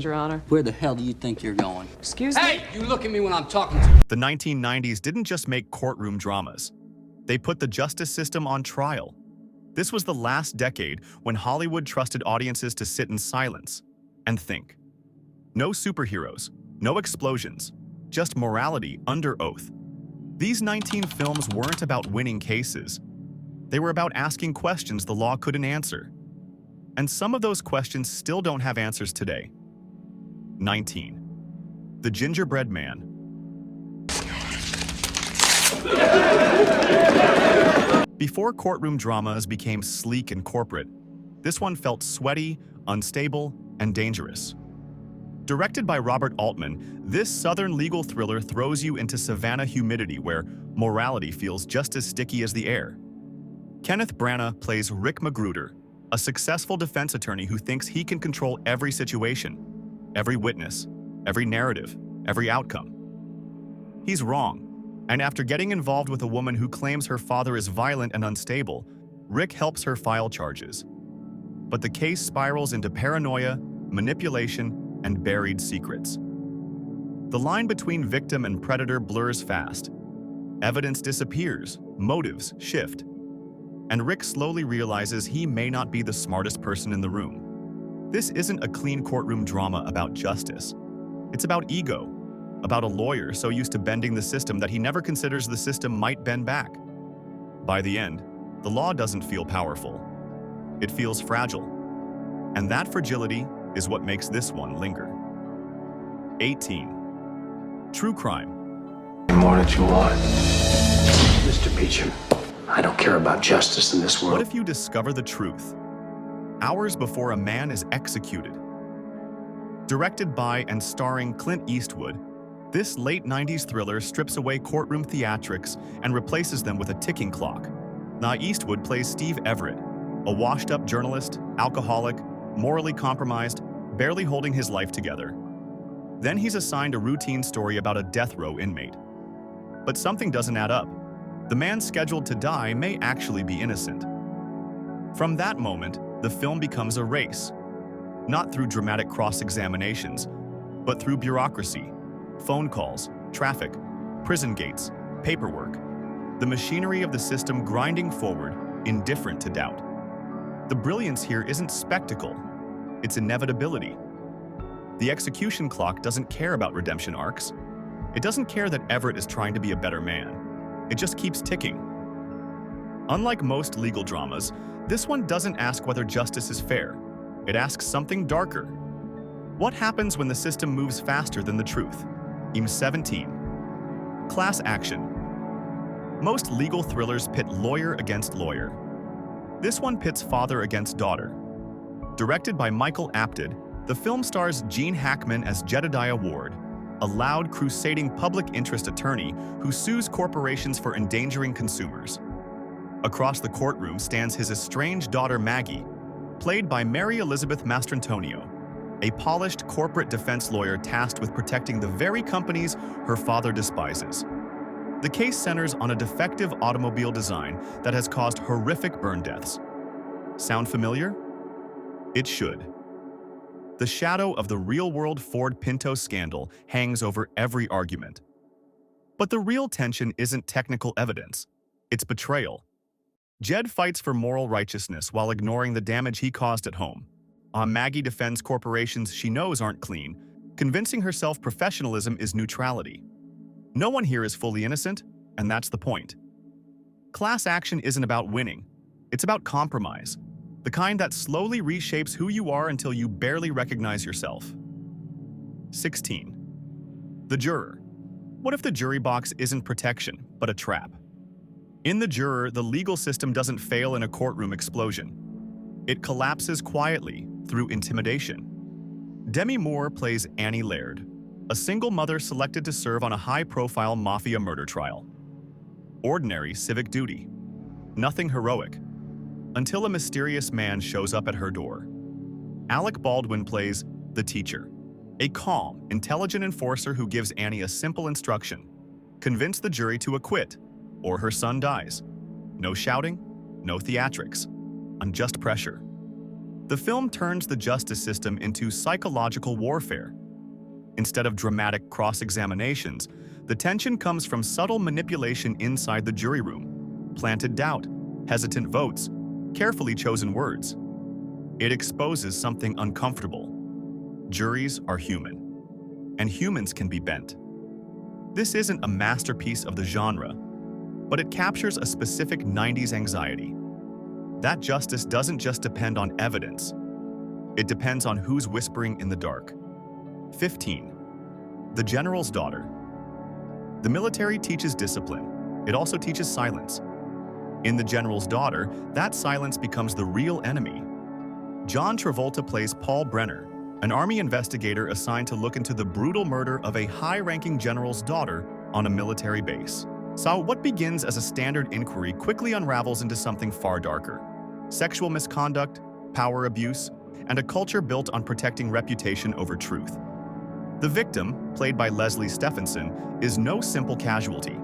Your Honor. Where the hell do you think you're going? Excuse me? Hey, you look at me when I'm talking to you. The 1990s didn't just make courtroom dramas. They put the justice system on trial. This was the last decade when Hollywood trusted audiences to sit in silence and think. No superheroes, no explosions, just morality under oath. These 19 films weren't about winning cases. They were about asking questions the law couldn't answer. And some of those questions still don't have answers today. 19. The Gingerbread Man. Before courtroom dramas became sleek and corporate, this one felt sweaty, unstable, and dangerous. Directed by Robert Altman, this southern legal thriller throws you into Savannah humidity where morality feels just as sticky as the air. Kenneth Branagh plays Rick Magruder, a successful defense attorney who thinks he can control every situation, every witness, every narrative, every outcome. He's wrong. And after getting involved with a woman who claims her father is violent and unstable, Rick helps her file charges. But the case spirals into paranoia, manipulation, and buried secrets. The line between victim and predator blurs fast. Evidence disappears, motives shift. And Rick slowly realizes he may not be the smartest person in the room. This isn't a clean courtroom drama about justice. It's about ego. About a lawyer so used to bending the system that he never considers the system might bend back. By the end, the law doesn't feel powerful. It feels fragile. And that fragility is what makes this one linger. 18. True crime. More that you want. Mr. Beecham, I don't care about justice in this world. What if you discover the truth? Hours before a man is executed. Directed by and starring Clint Eastwood, this late 90s thriller strips away courtroom theatrics and replaces them with a ticking clock. Now Eastwood plays Steve Everett, a washed-up journalist, alcoholic, morally compromised, barely holding his life together. Then he's assigned a routine story about a death row inmate. But something doesn't add up. The man scheduled to die may actually be innocent. From that moment, the film becomes a race. Not through dramatic cross-examinations, but through bureaucracy. Phone calls, traffic, prison gates, paperwork. The machinery of the system grinding forward, indifferent to doubt. The brilliance here isn't spectacle, it's inevitability. The execution clock doesn't care about redemption arcs. It doesn't care that Everett is trying to be a better man. It just keeps ticking. Unlike most legal dramas, this one doesn't ask whether justice is fair. It asks something darker. What happens when the system moves faster than the truth? 17. Class action. Most legal thrillers pit lawyer against lawyer. This one pits father against daughter. Directed by Michael Apted, the film stars Gene Hackman as Jedediah Ward, a loud, crusading public interest attorney who sues corporations for endangering consumers. Across the courtroom stands his estranged daughter Maggie, played by Mary Elizabeth Mastrantonio, a polished corporate defense lawyer tasked with protecting the very companies her father despises. The case centers on a defective automobile design that has caused horrific burn deaths. Sound familiar? It should. The shadow of the real-world Ford Pinto scandal hangs over every argument. But the real tension isn't technical evidence, it's betrayal. Jed fights for moral righteousness while ignoring the damage he caused at home. Maggie defends corporations she knows aren't clean, convincing herself professionalism is neutrality. No one here is fully innocent, and that's the point. Class action isn't about winning. It's about compromise, the kind that slowly reshapes who you are until you barely recognize yourself. 16. The Juror. What if the jury box isn't protection, but a trap? In The Juror, the legal system doesn't fail in a courtroom explosion. It collapses quietly, through intimidation. Demi Moore plays Annie Laird, a single mother selected to serve on a high-profile mafia murder trial. Ordinary civic duty. Nothing heroic. Until a mysterious man shows up at her door. Alec Baldwin plays the teacher, a calm, intelligent enforcer who gives Annie a simple instruction: convince the jury to acquit, or her son dies. No shouting, no theatrics, unjust pressure. The film turns the justice system into psychological warfare. Instead of dramatic cross-examinations, the tension comes from subtle manipulation inside the jury room, planted doubt, hesitant votes, carefully chosen words. It exposes something uncomfortable. Juries are human, and humans can be bent. This isn't a masterpiece of the genre, but it captures a specific 90s anxiety. That justice doesn't just depend on evidence. It depends on who's whispering in the dark. 15. The General's Daughter. The military teaches discipline. It also teaches silence. In The General's Daughter, that silence becomes the real enemy. John Travolta plays Paul Brenner, an army investigator assigned to look into the brutal murder of a high-ranking general's daughter on a military base. So what begins as a standard inquiry quickly unravels into something far darker. Sexual misconduct, power abuse, and a culture built on protecting reputation over truth. The victim, played by Leslie Stephenson, is no simple casualty.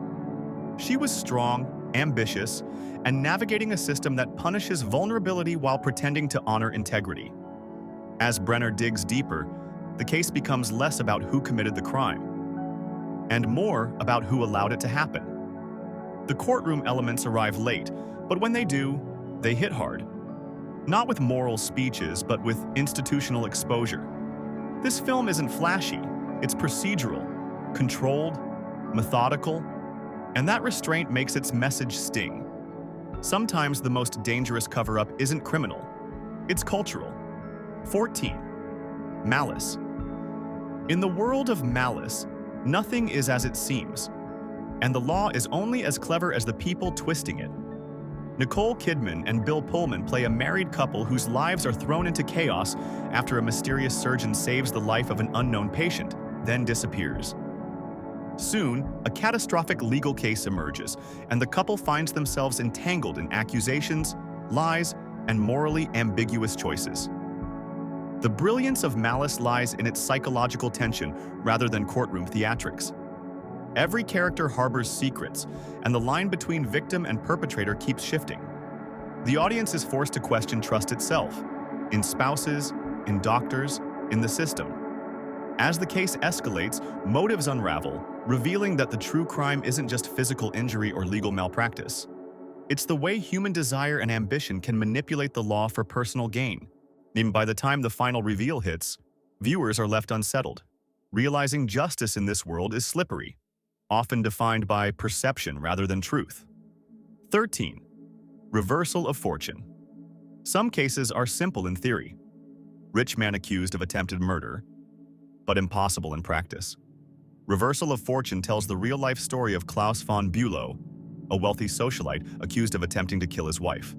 She was strong, ambitious, and navigating a system that punishes vulnerability while pretending to honor integrity. As Brenner digs deeper, the case becomes less about who committed the crime, and more about who allowed it to happen. The courtroom elements arrive late, but when they do, they hit hard. Not with moral speeches, but with institutional exposure. This film isn't flashy, it's procedural, controlled, methodical, and that restraint makes its message sting. Sometimes the most dangerous cover-up isn't criminal, it's cultural. 14. Malice. In the world of Malice, nothing is as it seems, and the law is only as clever as the people twisting it. Nicole Kidman and Bill Pullman play a married couple whose lives are thrown into chaos after a mysterious surgeon saves the life of an unknown patient, then disappears. Soon, a catastrophic legal case emerges, and the couple finds themselves entangled in accusations, lies, and morally ambiguous choices. The brilliance of Malice lies in its psychological tension rather than courtroom theatrics. Every character harbors secrets, and the line between victim and perpetrator keeps shifting. The audience is forced to question trust itself, in spouses, in doctors, in the system. As the case escalates, motives unravel, revealing that the true crime isn't just physical injury or legal malpractice. It's the way human desire and ambition can manipulate the law for personal gain. Even by the time the final reveal hits, viewers are left unsettled, realizing justice in this world is slippery, often defined by perception rather than truth. 13. Reversal of fortune. Some cases are simple in theory. Rich man accused of attempted murder, but impossible in practice. Reversal of Fortune tells the real-life story of Klaus von Bülow, a wealthy socialite accused of attempting to kill his wife.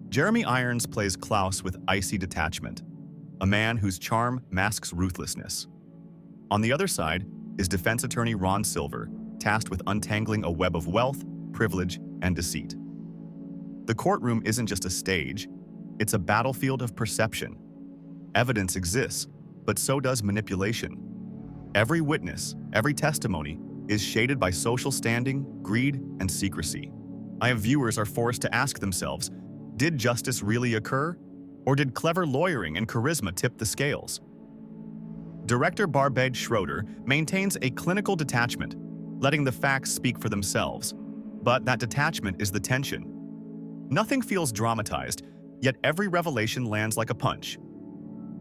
Jeremy Irons plays Klaus with icy detachment, a man whose charm masks ruthlessness. On the other side is defense attorney Ron Silver, tasked with untangling a web of wealth, privilege, and deceit. The courtroom isn't just a stage, it's a battlefield of perception. Evidence exists, but so does manipulation. Every witness, every testimony is shaded by social standing, greed, and secrecy. Viewers are forced to ask themselves, did justice really occur? Or did clever lawyering and charisma tip the scales? Director Barbet Schroeder maintains a clinical detachment, letting the facts speak for themselves. But that detachment is the tension. Nothing feels dramatized, yet every revelation lands like a punch.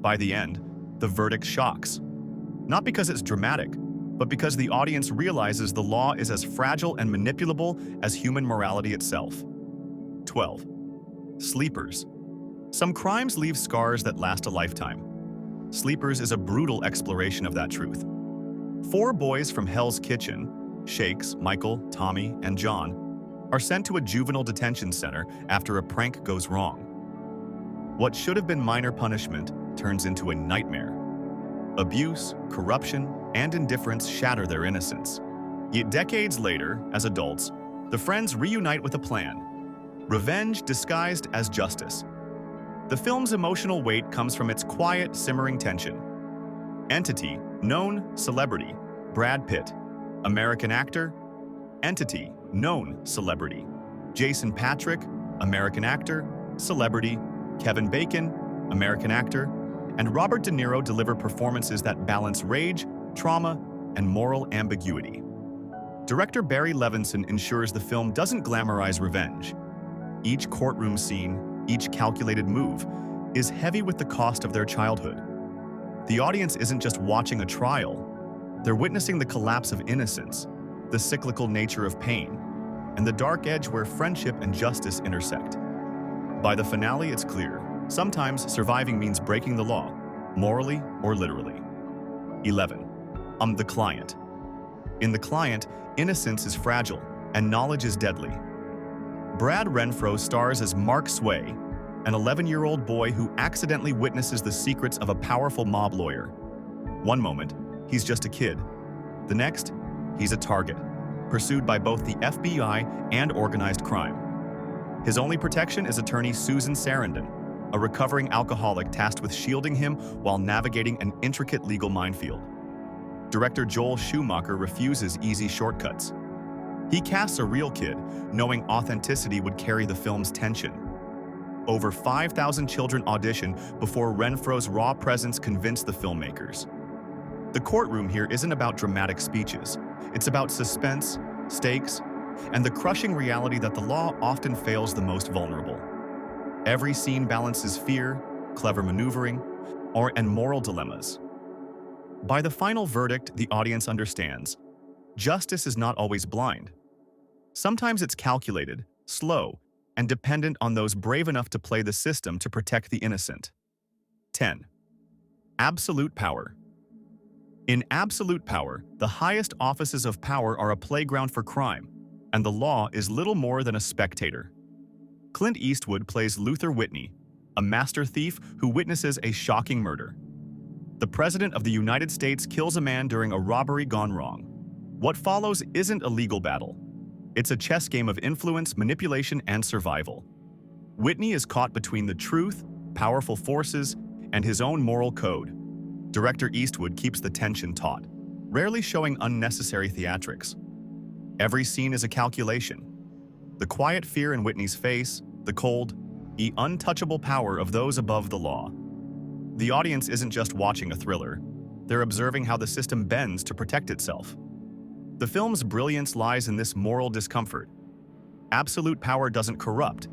By the end, the verdict shocks. Not because it's dramatic, but because the audience realizes the law is as fragile and manipulable as human morality itself. 12. Sleepers. Some crimes leave scars that last a lifetime. Sleepers is a brutal exploration of that truth. 4 boys from Hell's Kitchen, Shakes, Michael, Tommy, and John, are sent to a juvenile detention center after a prank goes wrong. What should have been minor punishment turns into a nightmare. Abuse, corruption, and indifference shatter their innocence. Yet decades later, as adults, the friends reunite with a plan. Revenge disguised as justice. The film's emotional weight comes from its quiet, simmering tension. Entity, known celebrity, Brad Pitt. American actor. Entity, known celebrity, Jason Patric. American actor, celebrity, Kevin Bacon. American actor, and Robert De Niro deliver performances that balance rage, trauma, and moral ambiguity. Director Barry Levinson ensures the film doesn't glamorize revenge. Each courtroom scene, each calculated move, is heavy with the cost of their childhood. The audience isn't just watching a trial, they're witnessing the collapse of innocence, the cyclical nature of pain, and the dark edge where friendship and justice intersect. By the finale, it's clear. Sometimes surviving means breaking the law, morally or literally. 11. The Client. In The Client, innocence is fragile and knowledge is deadly. Brad Renfro stars as Mark Sway, an 11-year-old boy who accidentally witnesses the secrets of a powerful mob lawyer. One moment, he's just a kid. The next, he's a target, pursued by both the FBI and organized crime. His only protection is attorney Susan Sarandon, a recovering alcoholic tasked with shielding him while navigating an intricate legal minefield. Director Joel Schumacher refuses easy shortcuts. He casts a real kid, knowing authenticity would carry the film's tension. Over 5,000 children audition before Renfro's raw presence convinced the filmmakers. The courtroom here isn't about dramatic speeches. It's about suspense, stakes, and the crushing reality that the law often fails the most vulnerable. Every scene balances fear, clever maneuvering, and moral dilemmas. By the final verdict, the audience understands. Justice is not always blind. Sometimes it's calculated, slow, and dependent on those brave enough to play the system to protect the innocent. 10. Absolute Power. In absolute power, the highest offices of power are a playground for crime, and the law is little more than a spectator. Clint Eastwood plays Luther Whitney, a master thief who witnesses a shocking murder. The President of the United States kills a man during a robbery gone wrong. What follows isn't a legal battle. It's a chess game of influence, manipulation, and survival. Whitney is caught between the truth, powerful forces, and his own moral code. Director Eastwood keeps the tension taut, rarely showing unnecessary theatrics. Every scene is a calculation. The quiet fear in Whitney's face, the cold, untouchable power of those above the law. The audience isn't just watching a thriller. They're observing how the system bends to protect itself. The film's brilliance lies in this moral discomfort. Absolute power doesn't corrupt.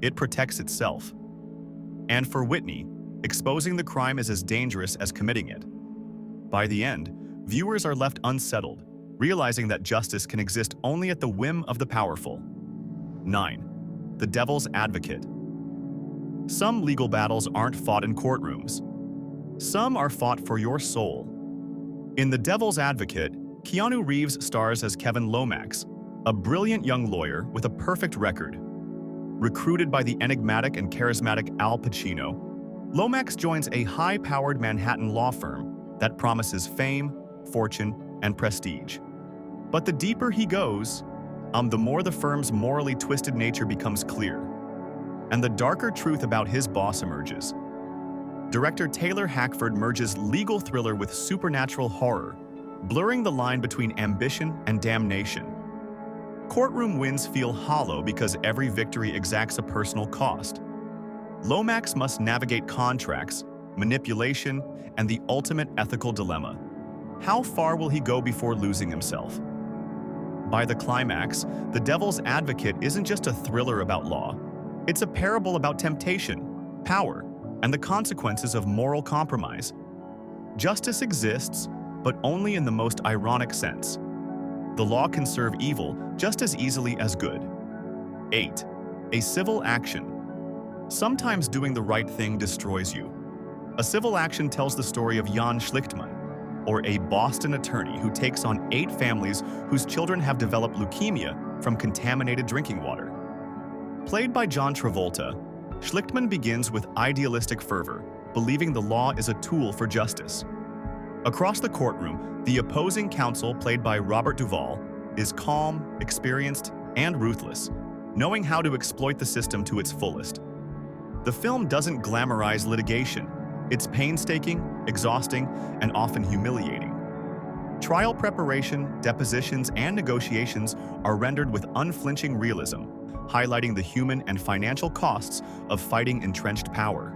It protects itself. And for Whitney, exposing the crime is as dangerous as committing it. By the end, viewers are left unsettled, realizing that justice can exist only at the whim of the powerful. 9. The Devil's Advocate. Some legal battles aren't fought in courtrooms. Some are fought for your soul. In The Devil's Advocate, Keanu Reeves stars as Kevin Lomax, a brilliant young lawyer with a perfect record. Recruited by the enigmatic and charismatic Al Pacino, Lomax joins a high-powered Manhattan law firm that promises fame, fortune, and prestige. But the deeper he goes, the more the firm's morally twisted nature becomes clear, and the darker truth about his boss emerges. Director Taylor Hackford merges legal thriller with supernatural horror, blurring the line between ambition and damnation. Courtroom wins feel hollow because every victory exacts a personal cost. Lomax must navigate contracts, manipulation, and the ultimate ethical dilemma. How far will he go before losing himself? By the climax, The Devil's Advocate isn't just a thriller about law. It's a parable about temptation, power, and the consequences of moral compromise. Justice exists, but only in the most ironic sense. The law can serve evil just as easily as good. 8. A Civil Action. Sometimes doing the right thing destroys you. A civil action tells the story of Jan Schlichtmann, or a Boston attorney who takes on 8 families whose children have developed leukemia from contaminated drinking water. Played by John Travolta, Schlichtmann begins with idealistic fervor, believing the law is a tool for justice. Across the courtroom, the opposing counsel, played by Robert Duvall, is calm, experienced, and ruthless, knowing how to exploit the system to its fullest. The film doesn't glamorize litigation. It's painstaking, exhausting, and often humiliating. Trial preparation, depositions, and negotiations are rendered with unflinching realism, highlighting the human and financial costs of fighting entrenched power.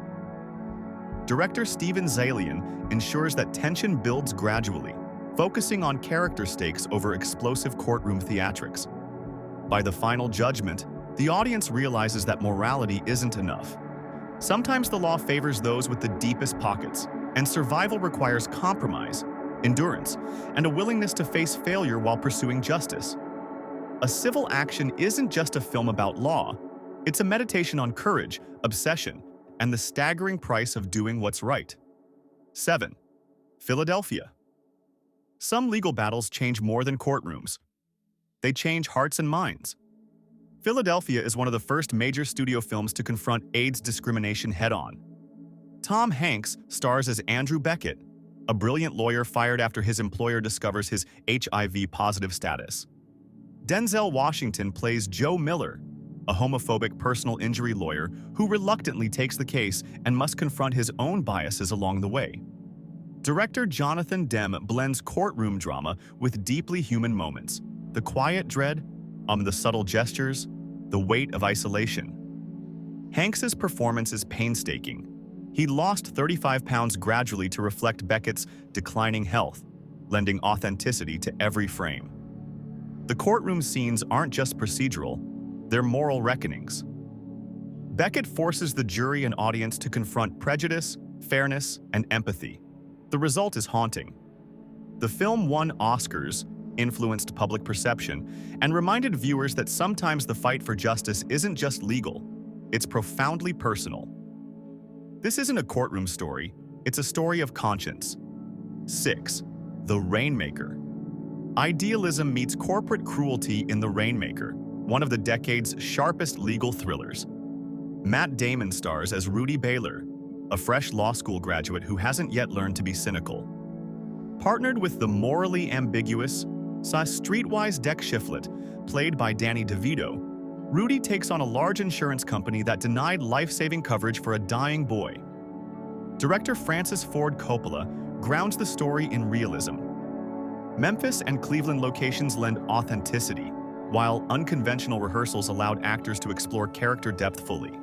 director Steven Zaillian ensures that tension builds gradually, focusing on character stakes over explosive courtroom theatrics. By the final judgment, the audience realizes that morality isn't enough. Sometimes the law favors those with the deepest pockets, and survival requires compromise, endurance, and a willingness to face failure while pursuing justice. A Civil Action isn't just a film about law, it's a meditation on courage, obsession, and the staggering price of doing what's right. 7. Philadelphia. Some legal battles change more than courtrooms. They change hearts and minds. Philadelphia is one of the first major studio films to confront AIDS discrimination head-on. Tom Hanks stars as Andrew Beckett, a brilliant lawyer fired after his employer discovers his HIV-positive status. Denzel Washington plays Joe Miller, a homophobic personal injury lawyer who reluctantly takes the case and must confront his own biases along the way. Director Jonathan Demme blends courtroom drama with deeply human moments, the quiet dread, the subtle gestures, the weight of isolation. Hanks's performance is painstaking. He lost 35 pounds gradually to reflect Beckett's declining health, lending authenticity to every frame. The courtroom scenes aren't just procedural, they're moral reckonings. Beckett forces the jury and audience to confront prejudice, fairness, and empathy. The result is haunting. The film won Oscars, influenced public perception, and reminded viewers that sometimes the fight for justice isn't just legal, it's profoundly personal. This isn't a courtroom story, it's a story of conscience. 6. The Rainmaker. Idealism meets corporate cruelty in The Rainmaker, one of the decade's sharpest legal thrillers. Matt Damon stars as Rudy Baylor, a fresh law school graduate who hasn't yet learned to be cynical. Partnered with the morally ambiguous, streetwise Deck Shiflett, played by Danny DeVito, Rudy takes on a large insurance company that denied life-saving coverage for a dying boy. Director Francis Ford Coppola grounds the story in realism. Memphis and Cleveland locations lend authenticity, while unconventional rehearsals allowed actors to explore character depth fully.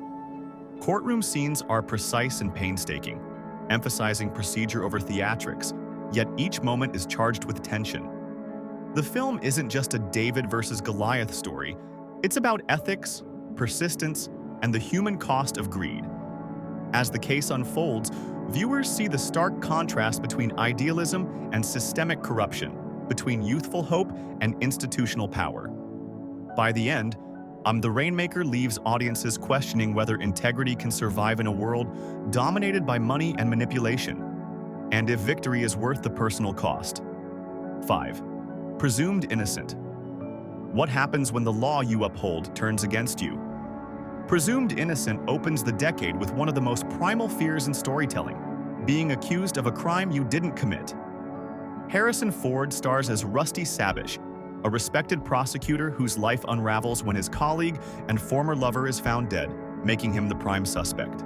Courtroom scenes are precise and painstaking, emphasizing procedure over theatrics, yet each moment is charged with tension. The film isn't just a David versus Goliath story, it's about ethics, persistence, and the human cost of greed. As the case unfolds, viewers see the stark contrast between idealism and systemic corruption, between youthful hope and institutional power. By the end, The Rainmaker leaves audiences questioning whether integrity can survive in a world dominated by money and manipulation, and if victory is worth the personal cost. 5. Presumed innocent. What happens when the law you uphold turns against you? Presumed Innocent opens the decade with one of the most primal fears in storytelling, being accused of a crime you didn't commit. Harrison Ford stars as Rusty Sabish, a respected prosecutor whose life unravels when his colleague and former lover is found dead, making him the prime suspect.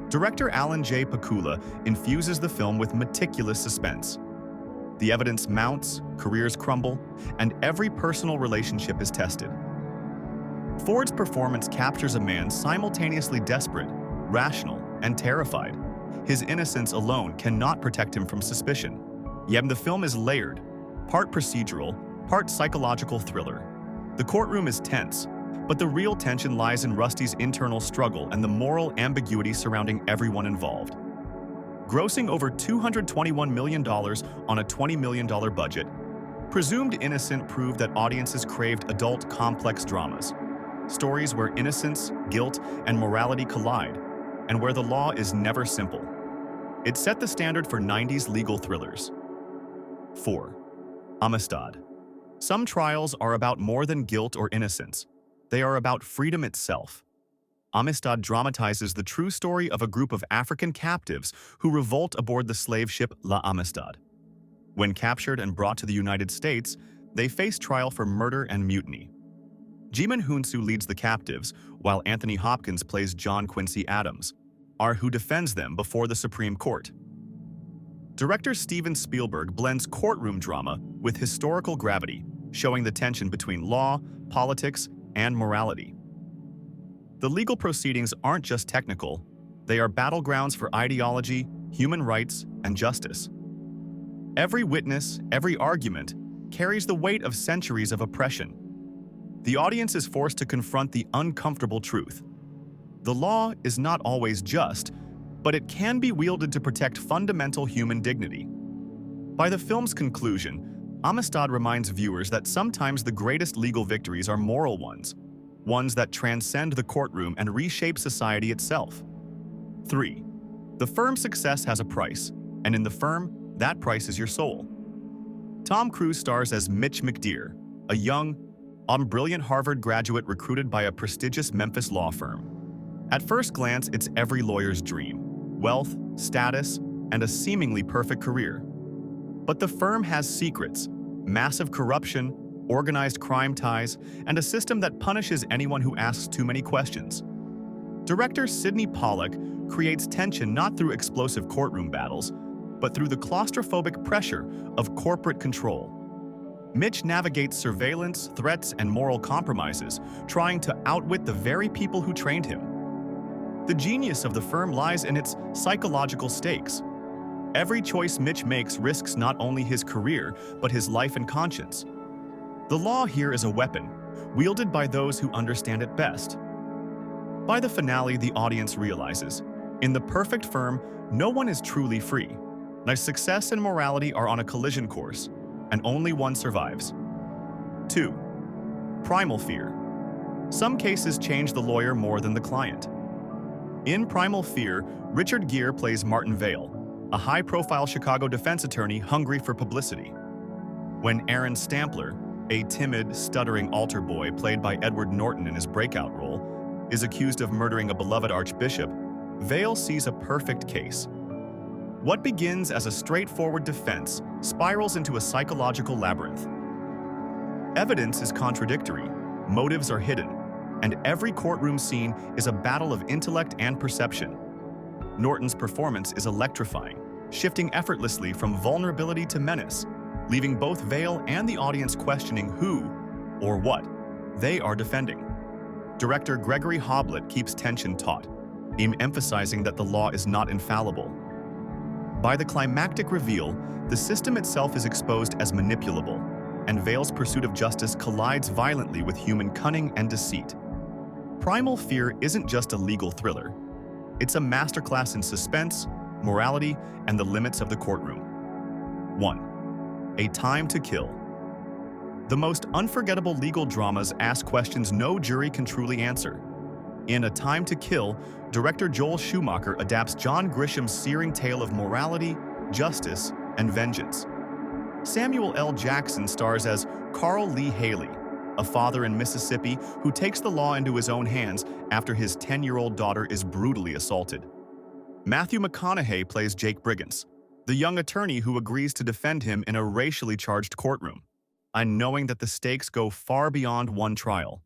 Director Alan J. Pakula infuses the film with meticulous suspense. The evidence mounts, careers crumble, and every personal relationship is tested. Ford's performance captures a man simultaneously desperate, rational, and terrified. His innocence alone cannot protect him from suspicion. Yet the film is layered, part procedural, part psychological thriller. The courtroom is tense, but the real tension lies in Rusty's internal struggle and the moral ambiguity surrounding everyone involved. Grossing over $221 million on a $20 million budget, Presumed Innocent proved that audiences craved adult, complex dramas. Stories where innocence, guilt, and morality collide, and where the law is never simple. It set the standard for 90s legal thrillers. 4. Amistad. Some trials are about more than guilt or innocence. They are about freedom itself. Amistad dramatizes the true story of a group of African captives who revolt aboard the slave ship La Amistad. When captured and brought to the United States, they face trial for murder and mutiny. Jimin Hunsu leads the captives, while Anthony Hopkins plays John Quincy Adams, who defends them before the Supreme Court. Director Steven Spielberg blends courtroom drama with historical gravity, showing the tension between law, politics, and morality. The legal proceedings aren't just technical, They are battlegrounds for ideology, human rights, and justice. Every witness, every argument, carries the weight of centuries of oppression. The audience is forced to confront the uncomfortable truth. The law is not always just, but it can be wielded to protect fundamental human dignity. By the film's conclusion, Amistad reminds viewers that sometimes the greatest legal victories are moral ones that transcend the courtroom and reshape society itself. 3. The firm's success has a price, and in the firm, that price is your soul. Tom Cruise stars as Mitch McDeere, a young, brilliant Harvard graduate recruited by a prestigious Memphis law firm. At first glance, it's every lawyer's dream: wealth, status, and a seemingly perfect career. But the firm has secrets: massive corruption, organized crime ties, and a system that punishes anyone who asks too many questions. Director Sidney Pollack creates tension not through explosive courtroom battles, but through the claustrophobic pressure of corporate control. Mitch navigates surveillance, threats, and moral compromises, trying to outwit the very people who trained him. The genius of the firm lies in its psychological stakes. Every choice Mitch makes risks not only his career, but his life and conscience. The law here is a weapon, wielded by those who understand it best. By the finale, the audience realizes, in the perfect firm, no one is truly free. Now, success and morality are on a collision course, and only one survives. 2. Primal fear. Some cases change the lawyer more than the client. In Primal Fear, Richard Gere plays Martin Vale, a high-profile Chicago defense attorney hungry for publicity. When Aaron Stampler, a timid, stuttering altar boy played by Edward Norton in his breakout role, is accused of murdering a beloved archbishop, Vale sees a perfect case. What begins as a straightforward defense spirals into a psychological labyrinth. Evidence is contradictory, motives are hidden, and every courtroom scene is a battle of intellect and perception. Norton's performance is electrifying, shifting effortlessly from vulnerability to menace, leaving both Vale and the audience questioning who, or what, they are defending. Director Gregory Hoblit keeps tension taut, emphasizing that the law is not infallible. By the climactic reveal, the system itself is exposed as manipulable, and Vale's pursuit of justice collides violently with human cunning and deceit. Primal Fear isn't just a legal thriller. It's a masterclass in suspense, morality, and the limits of the courtroom. 1. A Time to Kill. The most unforgettable legal dramas ask questions no jury can truly answer. In A Time to Kill, director Joel Schumacher adapts John Grisham's searing tale of morality, justice, and vengeance. Samuel L. Jackson stars as Carl Lee Haley, a father in Mississippi who takes the law into his own hands after his 10-year-old daughter is brutally assaulted. Matthew McConaughey plays Jake Briggins, the young attorney who agrees to defend him in a racially charged courtroom, and knowing that the stakes go far beyond one trial.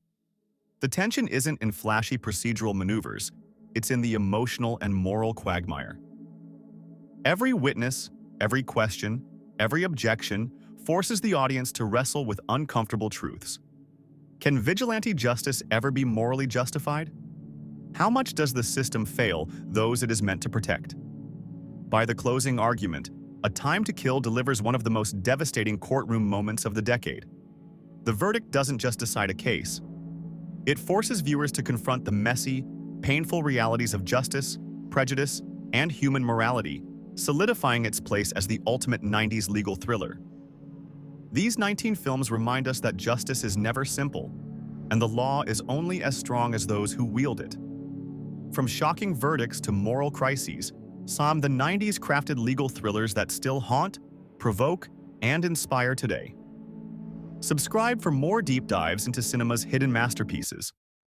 The tension isn't in flashy procedural maneuvers, it's in the emotional and moral quagmire. Every witness, every question, every objection forces the audience to wrestle with uncomfortable truths. Can vigilante justice ever be morally justified? How much does the system fail those it is meant to protect? By the closing argument, A Time to Kill delivers one of the most devastating courtroom moments of the decade. The verdict doesn't just decide a case. It forces viewers to confront the messy, painful realities of justice, prejudice, and human morality, solidifying its place as the ultimate 90s legal thriller. These 19 films remind us that justice is never simple, and the law is only as strong as those who wield it. From shocking verdicts to moral crises, the 90s crafted legal thrillers that still haunt, provoke, and inspire today. Subscribe for more deep dives into cinema's hidden masterpieces.